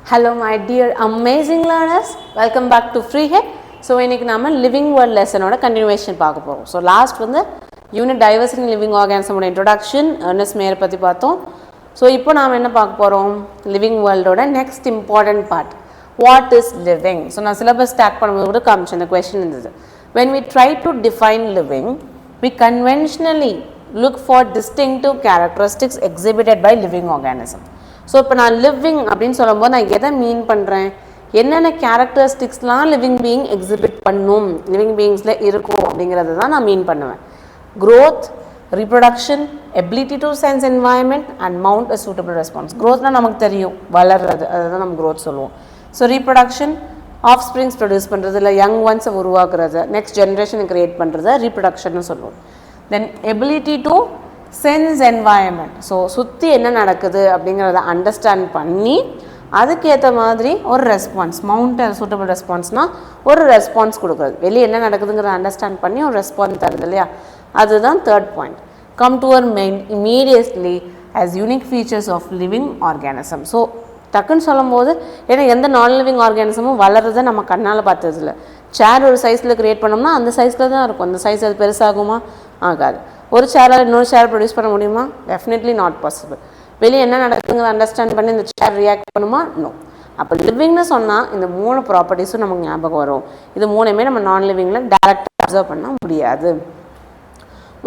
Hello my dear amazing learners, welcome back to Free Head. So இன்னைக்கு நாம living world lesson ஓட continuation பார்க்க போறோம். So last வந்து unit diversity in living organism ஓட introduction Ernest Mayr பத்தி பார்த்தோம். So இப்போ நாம என்ன பார்க்க போறோம்? living world ஓட next important part. What is living? So நான் syllabus start பண்ணும்போது கூட காமிச்சேன் இந்த question இருந்தது. When we try to define living, we conventionally look for distinctive characteristics exhibited by living organism. So இப்போ நான் லிவிங் அப்படின்னு சொல்லும்போது நான் எதை மீன் பண்ணுறேன், என்னென்ன கேரக்டரிஸ்டிக்ஸ்லாம் லிவிங் பீயிங் எக்ஸிபிட் பண்ணும், லிவிங் பீயிங்ஸில் இருக்கும் அப்படிங்கிறத தான் நான் மீன் பண்ணுவேன். Growth, reproduction, ability to sense environment and mount a suitable response. க்ரோத்னால் நமக்கு தெரியும், வளர்றது, அதை தான் நம்ம க்ரோத் சொல்லுவோம். So reproduction, offsprings produce பண்ணுறது, இல்லை யங் ஒன்ஸை உருவாக்குறது, நெக்ஸ்ட் ஜென்ரேஷனை க்ரியேட் பண்ணுறது ரீப்ரொடக்ஷன்னு சொல்லுவோம். Then ability to sense environment, so சுற்றி என்ன நடக்குது அப்படிங்கிறத அண்டர்ஸ்டாண்ட் பண்ணி அதுக்கேற்ற மாதிரி ஒரு ரெஸ்பான்ஸ், மவுண்ட் சூட்டபிள் ரெஸ்பான்ஸ்னால் ஒரு ரெஸ்பான்ஸ் கொடுக்குறது, வெளியே என்ன நடக்குதுங்கிறத அண்டர்ஸ்டாண்ட் பண்ணி ஒரு ரெஸ்பான்ஸ் தருது இல்லையா, அதுதான் third point. Come to our main immediately as unique features of living organism. So டக்குன்னு சொல்லும் போது ஏன்னா எந்த நான் லிவிங் ஆர்கானிசமும் வளர்றதை நம்ம கண்ணால் பார்த்தது இல்லை. சேர் ஒரு சைஸில் க்ரியேட் பண்ணோம்னா அந்த சைஸில் தான் இருக்கும், அந்த சைஸ் அது பெருசாகுமா? ஆகாது. ஒரு சேரால் இன்னொரு சேர் ப்ரொடியூஸ் பண்ண முடியுமா? Definitely not possible. வெளியே என்ன நடக்குதுங்கிறத அண்டர்ஸ்டாண்ட் பண்ணி இந்த சேர் ரியாக்ட் பண்ணுமா? நோ. அப்போ லிவிங்னு சொன்னால் இந்த 3 ப்ராப்பர்ட்டிஸும் நமக்கு ஞாபகம் வரும். இது 3மே நம்ம நான் லிவிங்கில் டேரெக்டாக அப்சர்வ் பண்ண முடியாது.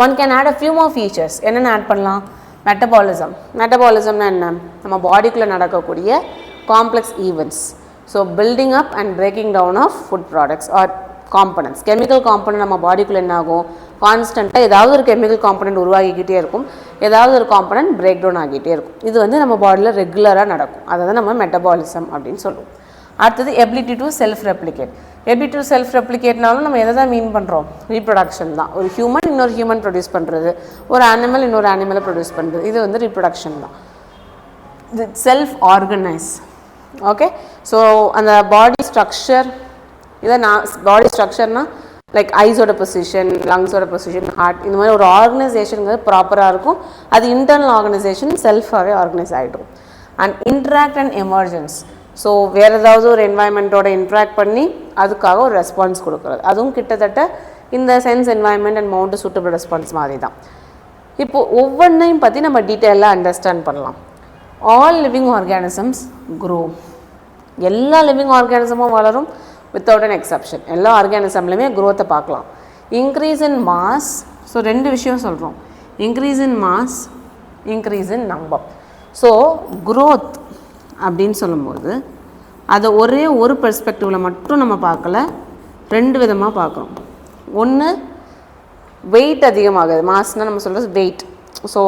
One can add a few more features. என்னென்ன ஆட் பண்ணலாம்? மெட்டபாலிசம். மெட்டபாலிசம்னா என்ன? நம்ம பாடிக்குள்ளே நடக்கக்கூடிய complex events. So building up and breaking down of food products or components. Chemical component நம்ம பாடிக்குள்ளே என்ன ஆகும்? கான்ஸ்டண்ட்டாக ஏதாவது ஒரு கெமிக்கல் காம்பனன்ட் உருவாகிக்கிட்டே இருக்கும், ஏதாவது ஒரு காம்பனன்ட் பிரேக் டவுன் ஆகிட்டே இருக்கும். இது வந்து நம்ம பாடியில் ரெகுலராக நடக்கும், அதை தான் நம்ம மெட்டபாலிசம் அப்படின்னு சொல்லுவோம். அடுத்தது ability to self replicate. Ability to self ரெப்ளிகேட்னாலும் நம்ம எதை தான் மீன் பண்ணுறோம்? ரீப்ரொடக்ஷன் தான். ஒரு ஹியூமன் இன்னொரு ஹியூமன் ப்ரொடியூஸ் பண்ணுறது, ஒரு அனிமல் இன்னொரு அனிமலை ப்ரொடியூஸ் பண்ணுறது, இது வந்து ரீப்ரொடக்ஷன் தான். இது செல்ஃப் ஆர்கனைஸ். ஓகே, ஸோ அந்த பாடி ஸ்ட்ரக்சர், இதை நான் பாடி ஸ்ட்ரக்சர்னால் லைக் ஐஸோட பொசிஷன், லங்ஸோட பொசிஷன், ஹார்ட், இந்த மாதிரி ஒரு ஆர்கனைசேஷனுங்கிறது ப்ராப்பராக இருக்கும். அது இன்டர்னல் ஆர்கனைசேஷன் செல்ஃபாகவே ஆர்கனைஸ் ஆகிடும். And interact and emergence. So வேறு ஏதாவது ஒரு என்வாயன்மெண்ட்டோட இன்ட்ராக்ட் பண்ணி அதுக்காக ஒரு ரெஸ்பான்ஸ் கொடுக்குறது, அதுவும் கிட்டத்தட்ட இந்த sense environment and mount suitable response மாதிரி தான். இப்போது ஒவ்வொன்றையும் பற்றி நம்ம டீட்டெயிலாக அண்டர்ஸ்டாண்ட் பண்ணலாம். All living organisms grow. எல்லா லிவிங் ஆர்கானிசமும் வளரும் வித்தவுட் அன் எக்ஸப்ஷன். எல்லா ஆர்கானிசம்லையுமே க்ரோத்தை பார்க்கலாம். Increase in mass. ஸோ 2 விஷயம் சொல்கிறோம், increase in mass, increase in number. So growth அப்படின்னு சொல்லும்போது அதை ஒரே ஒரு பெர்ஸ்பெக்டிவில் மட்டும் நம்ம பார்க்கல, 2 விதமாக பார்க்குறோம். ஒன்று வெயிட் அதிகமாகுது, மாஸ்னால் நம்ம சொல்கிறது வெயிட். ஸோ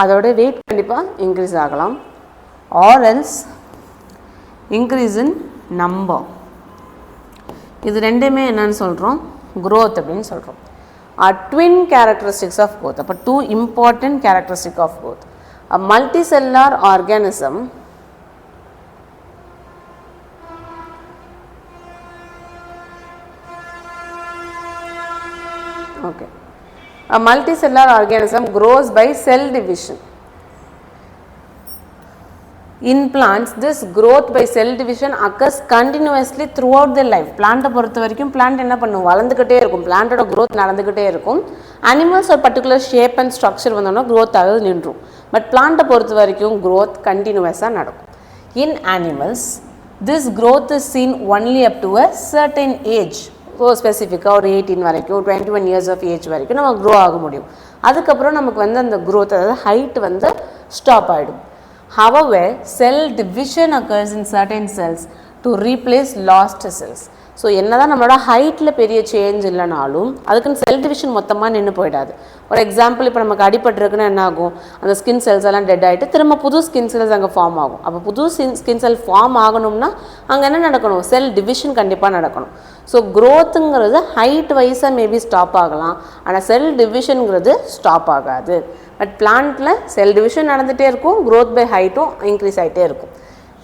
அதோட வெயிட் கண்டிப்பாக இன்க்ரீஸ் ஆகலாம். Or else increase in number. இது 2மே என்னன்னு சொல்கிறோம்? க்ரோத் அப்படின்னு சொல்கிறோம். Twin characteristics of growth. அப்போ 2 important characteristics of growth. A multicellular organism okay. A multicellular organism grows by cell division. In plants, this growth by cell division occurs continuously throughout their life. Plant பொறுத்த வரைக்கும் plant என்ன பண்ணும்? வளர்ந்துக்கிட்டே இருக்கும், பிளான்ட்டோட growth நடந்துக்கிட்டே இருக்கும். Animals ஒரு particular shape and structure வந்தோன்னா growth ஆகுது நின்றும். பட் பிளான்ட்டை பொறுத்த வரைக்கும் growth கண்டினியூஸாக நடக்கும். In animals, this growth is seen only up to a certain age. So ஸ்பெசிஃபிக்காக ஒரு 18 வரைக்கும், 21 years of age வரைக்கும் நம்ம க்ரோ ஆக முடியும். அதுக்கப்புறம் நமக்கு வந்து அந்த growth, அதாவது ஹைட் வந்து ஸ்டாப் ஆகிடும். However, cell division occurs in certain cells to replace lost cells. So என்னதான் நம்மளோட ஹைட்டில் பெரிய சேஞ்ச் இல்லைனாலும் அதுக்குன்னு செல் டிவிஷன் மொத்தமாக நின்று போயிடாது. ஒரு எக்ஸாம்பிள், இப்போ நமக்கு அடிபட்டுருக்குன்னா என்ன ஆகும்? அந்த ஸ்கின் செல்ஸ் எல்லாம் டெட் ஆகிட்டு திரும்ப புது ஸ்கின் செல்ஸ் அங்கே ஃபார்ம் ஆகும். அப்போ புது ஸ்கின் செல் ஃபார்ம் ஆகணும்னா அங்கே என்ன நடக்கணும்? செல் டிவிஷன் கண்டிப்பாக நடக்கணும். ஸோ க்ரோத்துங்கிறது ஹைட் வைஸாக மேபி ஸ்டாப் ஆகலாம், ஆனால் செல் டிவிஷனுங்கிறது ஸ்டாப் ஆகாது. பட் பிளான்ட்டில் செல் டிவிஷன் நடந்துகிட்டே இருக்கும், க்ரோத் பை ஹைட்டும் இன்க்ரீஸ் ஆகிட்டே இருக்கும்.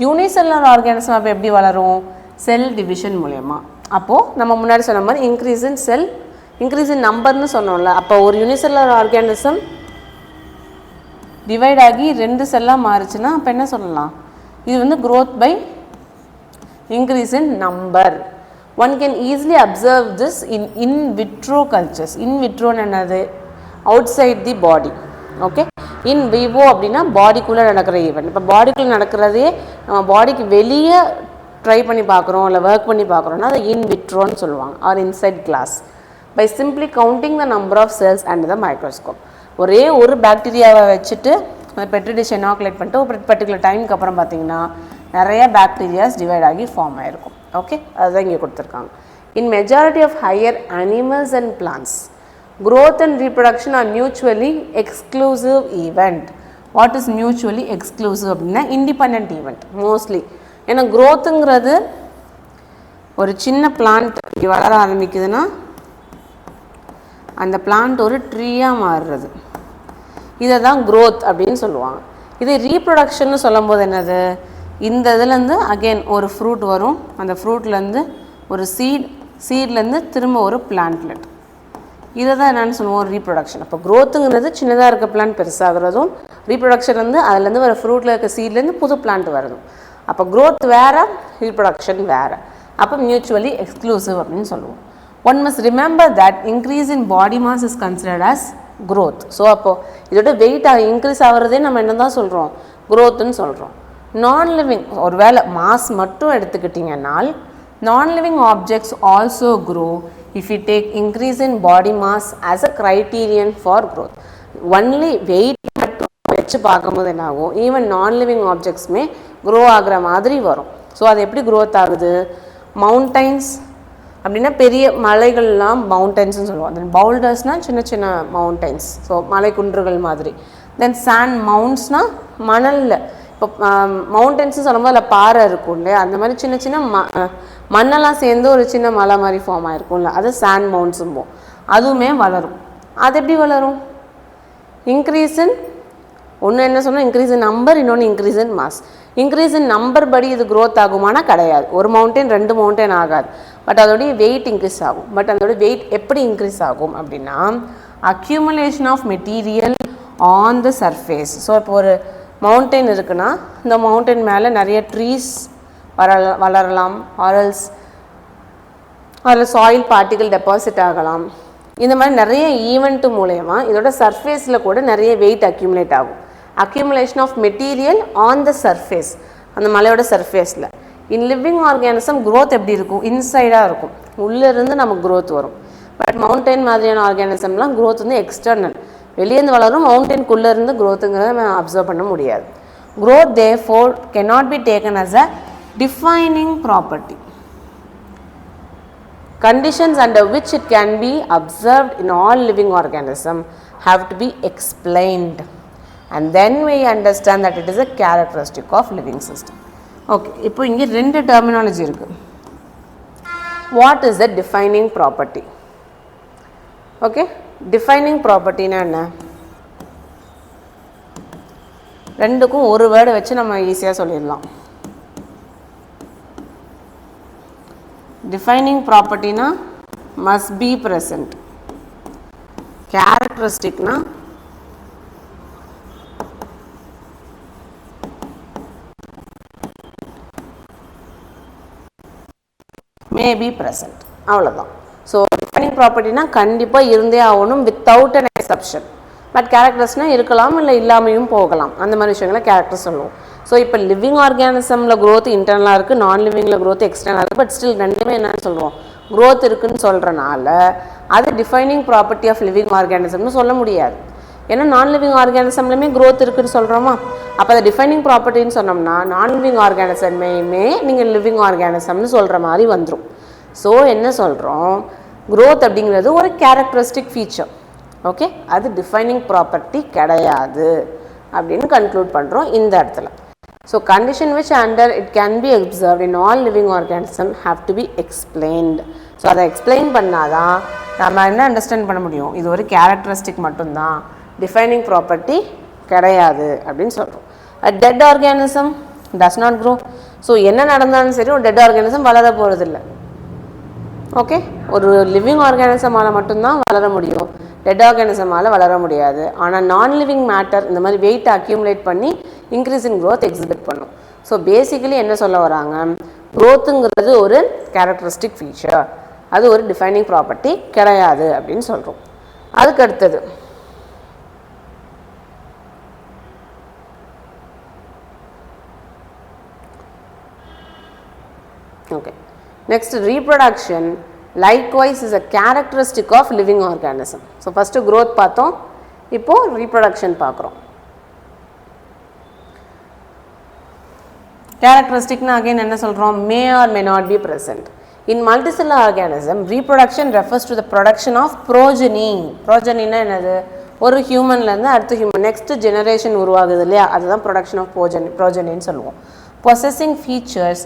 யூனிசெல்லுலர் ஆர்கானிசம் அப்போ எப்படி வளரும்? செல் டிவிஷன் மூலயமா. அப்போது நம்ம முன்னாடி சொன்ன மாதிரி increase in sell, increase in நம்பர்னு சொன்னோம்ல. அப்போ ஒரு யூனிசெல்லுலர் ஆர்கானிசம் டிவைட் ஆகி 2 செல்லாக மாறுச்சுன்னா அப்போ என்ன சொல்லலாம்? இது வந்து growth by increase in number. One can easily observe this in vitro cultures. In vitro என்னது outside the body. Okay, in vivo அப்படின்னா பாடிக்குள்ளே நடக்கிற ஈவெண்ட். இப்போ பாடிக்குள்ளே நடக்கிறதே நம்ம பாடிக்கு வெளியே ட்ரை பண்ணி பார்க்குறோம் இல்லை ஒர்க் பண்ணி பார்க்குறோன்னா அதை இன் விட்ரோன்னு சொல்லுவாங்க, or inside glass. By simply counting the number of cells and the microscope. ஒரே ஒரு பாக்டீரியாவை வச்சுட்டு பெட்ரி டிஷ் இனாகுலேட் பண்ணிட்டு ஒரு பர்டிகுலர் டைமுக்கு அப்புறம் பார்த்தீங்கன்னா நிறைய பாக்டீரியாஸ் டிவைட் ஆகி ஃபார்ம் ஆகிருக்கும். ஓகே, அதுதான் இங்கே கொடுத்துருக்காங்க. In majority of higher animals and plants growth and reproduction are mutually exclusive event. What is mutually exclusive அப்படின்னா independent event mostly. ஏன்னா growthங்கிறது ஒரு சின்ன பிளான்ட் வளர ஆரம்பிக்குதுன்னா அந்த பிளான்ட் ஒரு ட்ரீயாக மாறுறது, இதை தான் growth அப்படின்னு சொல்லுவாங்க. இது ரீப்ரொடக்ஷன்னு சொல்லும் போது என்னது, இந்த இதுலேருந்து அகெயின் ஒரு ஃப்ரூட் வரும், அந்த ஃப்ரூட்லேருந்து ஒரு சீட்லேருந்து திரும்ப ஒரு பிளான்ட்லெட், இதை தான் என்னென்னு சொல்லுவோம் ரீப்ரொடக்ஷன். அப்போ க்ரோத்துங்கிறது சின்னதாக இருக்க பிளான்ட் பெருசாகிறதும், ரீப்ரொடக்ஷன் வந்து அதுலேருந்து வர ஃப்ரூட்டில் இருக்க சீட்லேருந்து புது பிளான்ட் வரதும். அப்போ க்ரோத் வேறு, ரீப்ரொடக்ஷன் வேறு. அப்போ மியூச்சுவலி எக்ஸ்க்ளூசிவ் அப்படின்னு சொல்லுவோம். One must remember that increase in body mass is considered as growth. So அப்போது இதோட வெயிட் இன்க்ரீஸ் ஆகிறதே நம்ம என்ன தான் சொல்கிறோம், க்ரோத்துன்னு சொல்கிறோம். நான் லிவிங் ஒரு வேளை மாஸ் மட்டும் எடுத்துக்கிட்டிங்கன்னால் non-living objects also grow if you take increase in body mass as a criterion for growth. Only weight மட்டும் வச்சு பார்க்கும்போது என்ன ஆகும், ஈவன் நான்-லிவிங் ஆப்ஜெக்ட்ஸுமே க்ரோ ஆகிற மாதிரி வரும். ஸோ அது எப்படி க்ரோத் ஆகுது, மவுண்டைன்ஸ் அப்படின்னா பெரிய மலைகள்லாம் மவுண்டைன்ஸ்னு சொல்லுவோம். தென் பவுல்டர்ஸ்னால் சின்ன சின்ன மவுண்டைன்ஸ், ஸோ மலை குன்றுகள் மாதிரி. தென் சாண்ட் மவுண்ட்ஸ்னால் மணலில், இப்போ மவுண்டன்ஸ்னு சொல்லும்போது அதில் பாறை இருக்கும் இல்லையா, அந்த மாதிரி சின்ன சின்ன மண்ணெல்லாம் சேர்ந்து ஒரு சின்ன மலை மாதிரி ஃபார்ம் ஆகிருக்கும்ல, அது சாண்ட் மவுண்ட்ஸும்போம். அதுவுமே வளரும். அது எப்படி வளரும், இன்க்ரீஸ் இன், ஒன்று என்ன சொன்னால் இன்க்ரீஸ் இன் நம்பர், இன்னொன்று increase in mass. Increase in number படி இது க்ரோத் ஆகுமானா கிடையாது, ஒரு மவுண்டைன் 2 மவுண்டைன் ஆகாது, பட் அதோடைய வெயிட் இன்க்ரீஸ் ஆகும். பட் அதோட வெயிட் எப்படி இன்க்ரீஸ் ஆகும் அப்படின்னா accumulation of material on the surface. So இப்போ ஒரு மவுண்டைன் இருக்குன்னா இந்த மவுண்டைன் மேலே நிறைய ட்ரீஸ் வளரலாம், ஆரல்ஸ் சாயில் பார்ட்டிகல் டெபாசிட் ஆகலாம். இந்த மாதிரி நிறைய ஈவெண்ட் மூலயமா இதோட சர்ஃபேஸில் கூட நிறைய வெயிட் அக்யூமுலேட் ஆகும். Accumulation of material on the surface, அந்த மலையோட சர்ஃபேஸில். இன் லிவிங் ஆர்கானிசம் க்ரோத் எப்படி இருக்கும், இன்சைடாக இருக்கும், உள்ளேருந்து நமக்கு க்ரோத் வரும். பட் மவுண்டைன் மாதிரியான ஆர்கானிசம்லாம் க்ரோத் வந்து எக்ஸ்டர்னல், வெளியேருந்து வளரும், மவுண்டெயின்குள்ளே இருந்து க்ரோத்துங்கிறத நம்ம அப்சர்வ் பண்ண முடியாது. Growth therefore cannot be taken as a defining property. Conditions under which it can be observed in all living organisms have to be explained, and then we understand that it is a characteristic of living system. Okay, இப்போ இங்கே 2 terminology இருக்கு. What is the defining property? Okay, defining property னா என்ன, ரெண்டுக்கும் ஒரு word வச்சு நம்ம ஈஸியாக சொல்லிடலாம். டிஃபைனிங் ப்ராப்பர்ட்டினா மஸ்ட் பி ப்ரெசன்ட், கேரக்டரிஸ்டிக்னா மே பி ப்ரெசன்ட், அவ்வளோதான். ஸோ டிஃபைனிங் ப்ராப்பர்ட்டினா கண்டிப்பாக இருந்தே ஆகணும் வித்தவுட் அன் எக்ஸப்ஷன். பட் கேரக்டர்ஸ்னால் இருக்கலாம் இல்லை இல்லாமையும் போகலாம், அந்த மாதிரி விஷயங்களை கேரக்டர் சொல்லுவோம். ஸோ இப்போ லிவிங் ஆர்கானிசமில் க்ரோத் இன்டர்னலாக இருக்குது, நான் லிவிங்கில் க்ரோத் எக்ஸ்டர்னலாக இருக்குது. பட் ஸ்டில் ரெண்டுமே என்னன்னு சொல்லுவோம், க்ரோத் இருக்குதுன்னு சொல்கிறனால அது டிஃபைனிங் ப்ராப்பர்ட்டி ஆஃப் லிவிங் ஆர்கானிசம்னு சொல்ல முடியாது. ஏன்னா நான் லிவிங் ஆர்கானிசம்லையுமே க்ரோத் இருக்குதுன்னு சொல்கிறோமா, அப்போ அதை டிஃபைனிங் ப்ராப்பர்ட்டின்னு சொன்னோம்னா நான் லிவிங் ஆர்கானிசமையுமே நீங்கள் லிவிங் ஆர்கானிசம்னு சொல்கிற மாதிரி வந்துடும். ஸோ என்ன சொல்கிறோம், க்ரோத் அப்படிங்கிறது ஒரு கேரக்டரிஸ்டிக் ஃபீச்சர். ஓகே, அது டிஃபைனிங் ப்ராப்பர்ட்டி கிடையாது அப்படின்னு கன்க்ளூட் பண்ணுறோம் இந்த இடத்துல. So condition which under it can be observed in all living organism have to be explained. So அதை எக்ஸ்பிளைன் பண்ணாதான் நம்ம என்ன அண்டர்ஸ்டாண்ட் பண்ண முடியும், இது ஒரு கேரக்டரிஸ்டிக் மட்டும்தான், டிஃபைனிங் ப்ராப்பர்ட்டி கிடையாது அப்படின்னு சொல்கிறோம். Dead organism does not grow. So என்ன நடந்தாலும் சரி ஒரு டெட் ஆர்கானிசம் வளர போகிறதில்ல. ஓகே, ஒரு லிவிங் ஆர்கானிசமால் மட்டும்தான் வளர முடியும், டெட் ஆர்கானிசமால் வளர முடியாது. ஆனால் நான் லிவிங் மேட்டர் இந்த மாதிரி வெயிட் அக்யூமுலேட் பண்ணி இன்க்ரீஸ் இன் க்ரோத் எக்ஸிபிட் பண்ணும். ஸோ பேசிக்கலி என்ன சொல்ல வராங்க, growthங்கிறது ஒரு characteristic feature, அது ஒரு defining property கிடையாது அப்படின்னு சொல்கிறோம். அதுக்கு அடுத்தது okay, next reproduction likewise is a characteristic of living organism. So first growth பார்த்தோம், இப்போ reproduction பார்க்குறோம். characteristic na again enna solrom, may or may not be present. In multicellular organism, reproduction refers to the production of progeny. Progeny na enadhu, ஒரு ஹியூமன்ல இருந்து அடுத்த human next generation உருவாகுது இல்லையா, அதுதான் production of progeny சொல்லுவோம். possessing features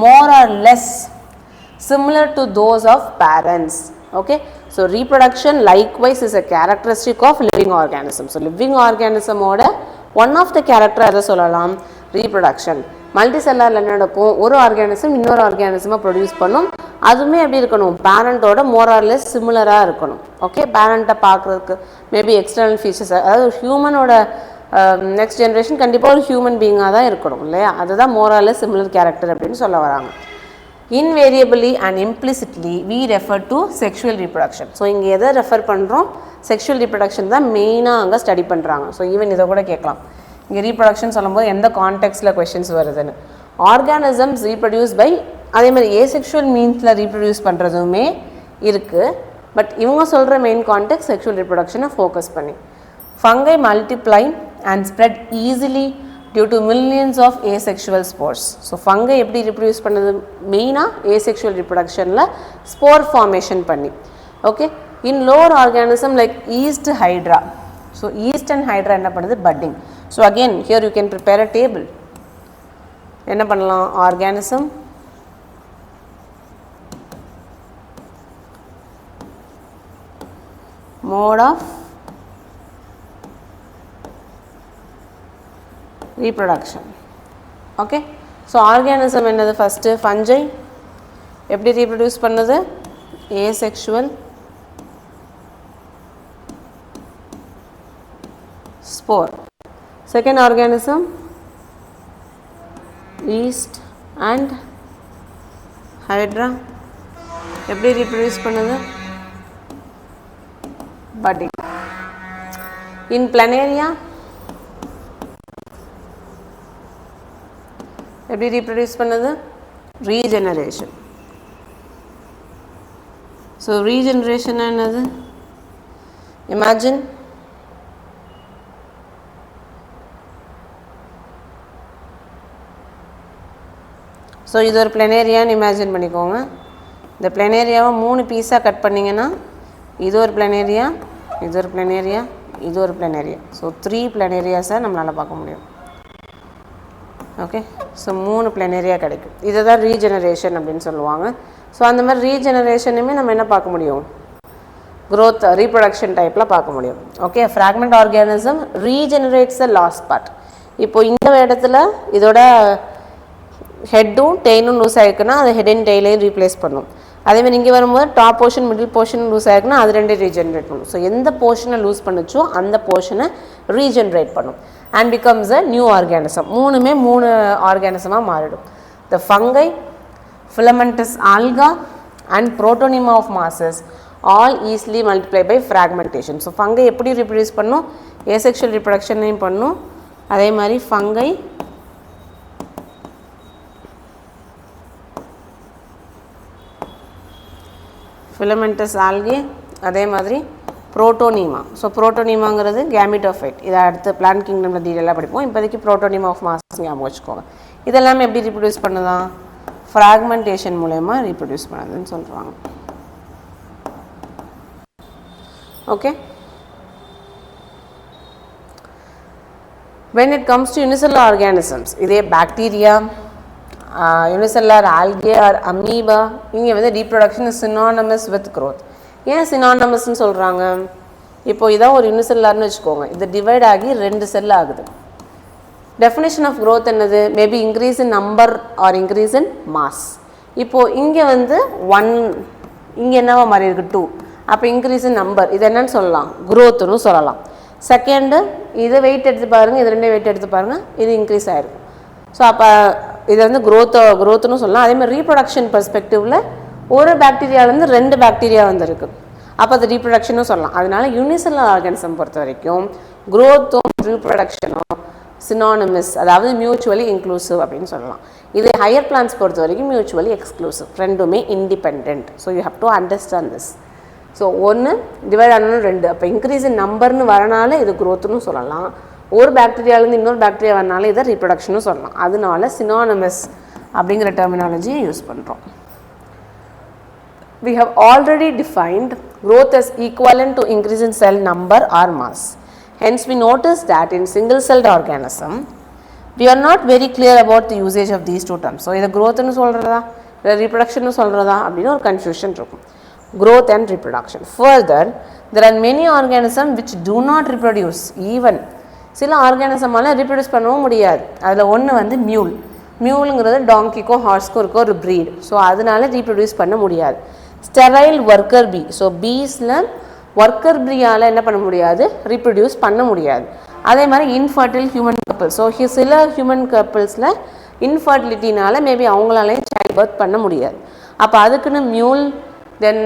more or less similar to those of parents. Okay, so reproduction likewise is a characteristic of living organism. So living organism oda one of the character adha solalam reproduction. மல்டிசெல்லாரில் என்ன நடக்கும், ஒரு organism இன்னொரு ஆர்கானிசமாக produce பண்ணும், அதுவுமே எப்படி இருக்கணும், பேரண்ட்டோட மோரார்லெஸ் சிமிலராக இருக்கணும். Okay, பேரண்ட்டை பார்க்குறதுக்கு மேபி எக்ஸ்டர்னல் ஃபீச்சர்ஸ், அதாவது ஹியூமனோட நெக்ஸ்ட் ஜென்ரேஷன் கண்டிப்பாக ஒரு ஹியூமன் பீயிங்காக தான் இருக்கணும் இல்லையா, அதுதான் மோரார்லெஸ் சிமிலர் கேரக்டர் அப்படின்னு சொல்ல வராங்க. Invariably and implicitly we refer to sexual reproduction. So இங்கே எதை ரெஃபர் பண்ணுறோம், செக்ஷுவல் ரீப்ரொடக்ஷன் தான் மெயினாக அங்கே ஸ்டடி பண்ணுறாங்க. ஸோ ஈவன் இதை கூட கேட்கலாம், இங்கே ரீப்ரொடக்ஷன் சொல்லும்போது எந்த கான்டெக்ஸ்டில் கொஷின்ஸ் வருதுன்னு. ஆர்கானிசம்ஸ் ரீப்ரொடியூஸ் பை, அதே மாதிரி ஏசெக்ஷுவல் மீன்ஸில் ரீப்ரொடியூஸ் பண்ணுறதுமே இருக்குது, பட் இவங்க சொல்கிற மெயின் கான்டெக்ட் செக்ஷுவல் ரீப்ரொடக்ஷனை ஃபோக்கஸ் பண்ணி. Fungi multiply and spread easily due to millions of asexual spores. So fungi எப்படி ரீப்ரொடியூஸ் பண்ணுது, மெயினாக ஏசெக்ஷுவல் ரீப்ரொடக்ஷனில் ஸ்போர் ஃபார்மேஷன் பண்ணி. Okay, in lower organism like yeast hydra. So yeast and hydra என்ன பண்ணுது, budding. So again here you can prepare a table. என்ன பண்ணலாம், organism, mode of reproduction. Okay, so organism என்னது, first fungi எப்படி reproduce பண்ணுது, asexual spore. Second organism yeast and hydra எப்படி reproduce பண்ணுது, budding. In planaria எப்படி reproduce பண்ணுது, regeneration. So regeneration என்னது, imagine ஸோ இது ஒரு பிளனேரியான்னு இமேஜின் பண்ணிக்கோங்க. இந்த பிளனேரியாவை 3 பீஸாக கட் பண்ணிங்கன்னா இது ஒரு பிளனேரியா, இது ஒரு பிளனேரியா, இது ஒரு பிளனேரியா. ஸோ 3 பிளனேரியாஸை நம்மளால் பார்க்க முடியும். ஓகே, ஸோ 3 பிளனேரியா கிடைக்கும். இதை தான் ரீஜெனரேஷன் அப்படின்னு சொல்லுவாங்க. ஸோ அந்த மாதிரி ரீஜெனரேஷனுமே நம்ம என்ன பார்க்க முடியும், க்ரோத் ரீப்ரொடக்ஷன் டைப்பில் பார்க்க முடியும். Okay, fragment organism regenerates the lost part. இப்போது இந்த இடத்துல இதோட ஹெட்டும் டெயிலும் லூஸ் ஆகிருக்குன்னா அது ஹெட் அண்ட் டெய்லையும் ரீப்ளேஸ் பண்ணும். அதேமாதிரி இங்கே வரும்போது top portion middle portion loose ஆகிருக்குன்னா அது ரெண்டே ரீஜென்ரேட் பண்ணும். ஸோ எந்த போர்ஷனை லூஸ் பண்ணுச்சோ அந்த போர்ஷனை ரீஜென்ரேட் பண்ணும் and becomes a new organism. 3 ஆர்கானிசமாக மாறிடும். The fungi, filamentous algae and protonema of mosses all easily multiply by fragmentation. So fungi எப்படி ரீப்ரொடியூஸ் பண்ணும், ஏசெக்ஷுவல் ரீப்ரொடக்ஷனையும் பண்ணும். அதே மாதிரி ஃபங்கை, ஃபிலமெண்டஸ் ஆல்கே, அதே மாதிரி புரோட்டோனிமா. So புரோட்டோனிமாங்கிறது gametophyte. இதை அடுத்து பிளான்ட் கிங்டமில் டீட்டெயிலாக படிப்போம். இப்போதைக்கு புரோட்டோனிமா ஆஃப் மாஸ் ஞாபகம் வச்சுக்கோங்க. இதெல்லாமே எப்படி ரீப்ரொடியூஸ் பண்ணுதான், ஃப்ராக்மெண்டேஷன் மூலயமா ரீப்ரொடியூஸ் பண்ணுதுன்னு சொல்கிறாங்க. Okay, when it comes to unicellular organisms, இதே bacteria, unicellular algae or amoeba, இங்கே வந்து reproduction is synonymous with growth. ஏன் சினானமஸ்ன்னு சொல்கிறாங்க, இப்போது இதான் ஒரு யூனிசெல்லார்னு வச்சுக்கோங்க, இது டிவைட் ஆகி 2 செல் ஆகுது. டெஃபினேஷன் ஆஃப் க்ரோத் என்னது, maybe increase in number or increase in mass. இப்போது இங்கே வந்து 1, இங்கே என்னவா மாறி இருக்குது 2, அப்போ இன்க்ரீஸ் இன் நம்பர், இது என்னன்னு சொல்லலாம், க்ரோத்துன்னு சொல்லலாம். செகண்டு இதை வெயிட் எடுத்து பாருங்கள், இது 2 வெயிட் எடுத்து பாருங்கள், இது இன்க்ரீஸ் ஆகிருக்கும். ஸோ அப்போ இது வந்து growthனு சொல்லலாம். அதே மாதிரி ரீப்ரொடக்ஷன் பெர்ஸ்பெக்டிவ்ல ஒரு பாக்டீரியாவிலேருந்து 2 பாக்டீரியா வந்துருக்கு, அப்போ அது ரீப்ரொடக்ஷனும் சொல்லலாம். அதனால யூனிசெல்லுலர் ஆர்கானிசம் பொறுத்த வரைக்கும் growthம் ரீப்ரொடக்ஷனும் சினானிமஸ், அதாவது மியூச்சுவலி இன்க்ளூசிவ் அப்படின்னு சொல்லலாம். இது ஹையர் பிளான்ஸ் பொறுத்த வரைக்கும் மியூச்சுவலி எக்ஸ்க்ளூசிவ், ரெண்டுமே independent. So you have to understand this. So 1 divide ஆனாலும் 2, அப்போ இன்க்ரீஸ் இன் நம்பர்னு வரனால இது growthனு சொல்லலாம். ஒரு பாக்டீரியாவிலேருந்து இன்னொரு பாக்டீரியா வரனால இதை ரீப்ரொடக்ஷனு சொல்லலாம். அதனால சினானிமஸ் அப்படிங்கிற டெர்மினாலஜியை யூஸ் பண்ணுறோம். We have already defined growth as equivalent to increase in cell number or mass. Hence, we notice that in single-celled organism, we are not very clear about the usage of these two terms. So, இது growthனு சொல்கிறதா இல்லை reproductionனு சொல்கிறதா அப்படின்னு ஒரு confusion இருக்கும். Growth and reproduction. Further, there are many organisms which do not reproduce. Even சில ஆர்கானிசமால் reproduce பண்ணவும் முடியாது. அதில் ஒன்று வந்து மியூலுங்கிறது டாங்கிக்கோ ஹார்ஸ்க்கோ இருக்க ஒரு ப்ரீட். ஸோ அதனால ரீப்ரொடியூஸ் பண்ண முடியாது. ஸ்டெரைல் ஒர்க்கர் பீ, ஸோ பீஸில் ஒர்க்கர் பீயால் என்ன பண்ண முடியாது, ரீப்ரொடியூஸ் பண்ண முடியாது. அதே மாதிரி இன்ஃபர்டில் ஹியூமன் கப்பிள்ஸ், ஸோ சில ஹியூமன் கப்பிள்ஸில் இன்ஃபர்டிலிட்டினால மேபி அவங்களாலையும் சைல்ட் பர்த் பண்ண முடியாது. அப்போ அதுக்குன்னு மியூல், தென்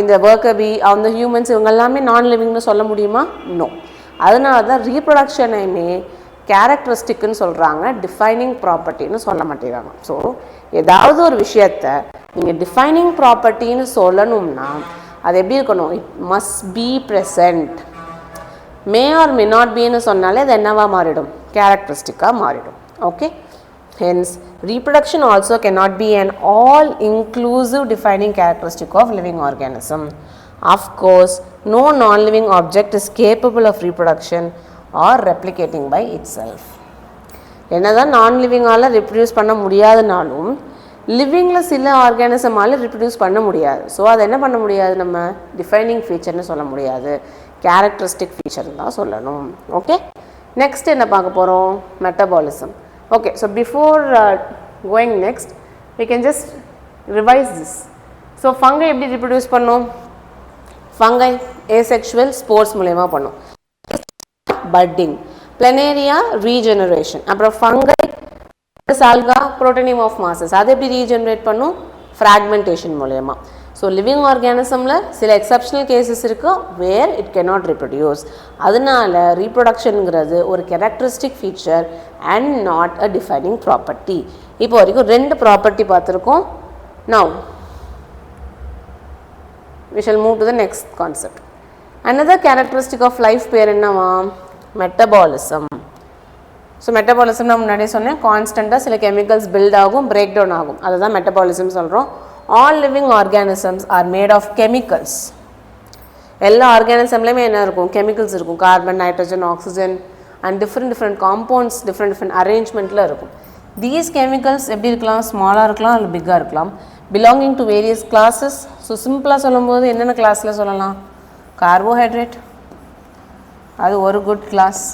இந்த ஒர்க்கர் பீ, அந்த ஹியூமன்ஸ் இவங்க எல்லாமே நான் லிவிங்னு சொல்ல முடியுமா? நோ. அதனால தான் ரீப்ரொடக்ஷனையுமே கேரக்டரிஸ்டிக்னு சொல்கிறாங்க, டிஃபைனிங் ப்ராப்பர்ட்டின்னு சொல்ல மாட்டேங்கிறாங்க. ஸோ ஏதாவது ஒரு விஷயத்தை நீங்கள் டிஃபைனிங் ப்ராப்பர்ட்டின்னு சொல்லணும்னா அது எப்படி இருக்கணும்? It must be present. May or may not பின்னு சொன்னாலே அது என்னவாக மாறிடும்? கேரக்டரிஸ்டிக்காக மாறிடும். Okay, hence reproduction also cannot be an all-inclusive defining characteristic of living organism. Of course, no non-living object is capable of reproduction or replicating by itself. என்னதான் நான் லிவிங்கால் reproduce பண்ண முடியாதுனாலும் லிவிங்கில் சில ஆர்கானிசமால் ரிப்ரொடியூஸ் பண்ண முடியாது. ஸோ அதை என்ன பண்ண முடியாது, நம்ம டிஃபைனிங் ஃபீச்சர்னு சொல்ல முடியாது, கேரக்டரிஸ்டிக் ஃபீச்சர் தான் சொல்லணும். ஓகே, நெக்ஸ்ட் என்ன பார்க்க போகிறோம்? Metabolism. Okay, so before going next, we can just revise this. So fungi எப்படி reproduce பண்ணும்? Fungi asexual spores மூலமா பண்ணும். Budding, planaria regeneration. அப்புறம் fungi alga protonium of masses, அது எப்படி regenerate பண்ணும்? Fragmentation மூலமா. So living organismல சில exceptional cases இருக்கு where it cannot reproduce. அதனால reproductionங்கிறது ஒரு characteristic feature and not a defining property. இப்போ வரைக்கும் 2 ப்ராப்பர்ட்டி பார்த்துருக்கோம். Now we shall move to the next concept. Another characteristic of life பேர் என்னவா? Metabolism. ஸோ மெட்டபாலிசம் நான் முன்னாடியே சொன்னேன், கான்ஸ்டண்ட்டாக சில கெமிக்கல்ஸ் பில்ட் ஆகும், பிரேக் டவுன் ஆகும், அதுதான் மெட்டபாலிசம் சொல்கிறோம். All living organisms are made of chemicals. எல்லா ஆர்கானிசம்லேயுமே என்ன இருக்கும்? கெமிக்கல்ஸ் இருக்கும். Carbon, nitrogen, oxygen and different compounds different அரேஞ்ச்மெண்ட்டில் இருக்கும். தீஸ் கெமிக்கல்ஸ் எப்படி இருக்கலாம்? ஸ்மாலாக இருக்கலாம், இல்லை பிக்காக இருக்கலாம். Belonging to various classes. So சிம்பிளாக சொல்லும்போது என்னென்ன கிளாஸில் சொல்லலாம்? கார்போஹைட்ரேட், அது ஒரு குட் கிளாஸ்.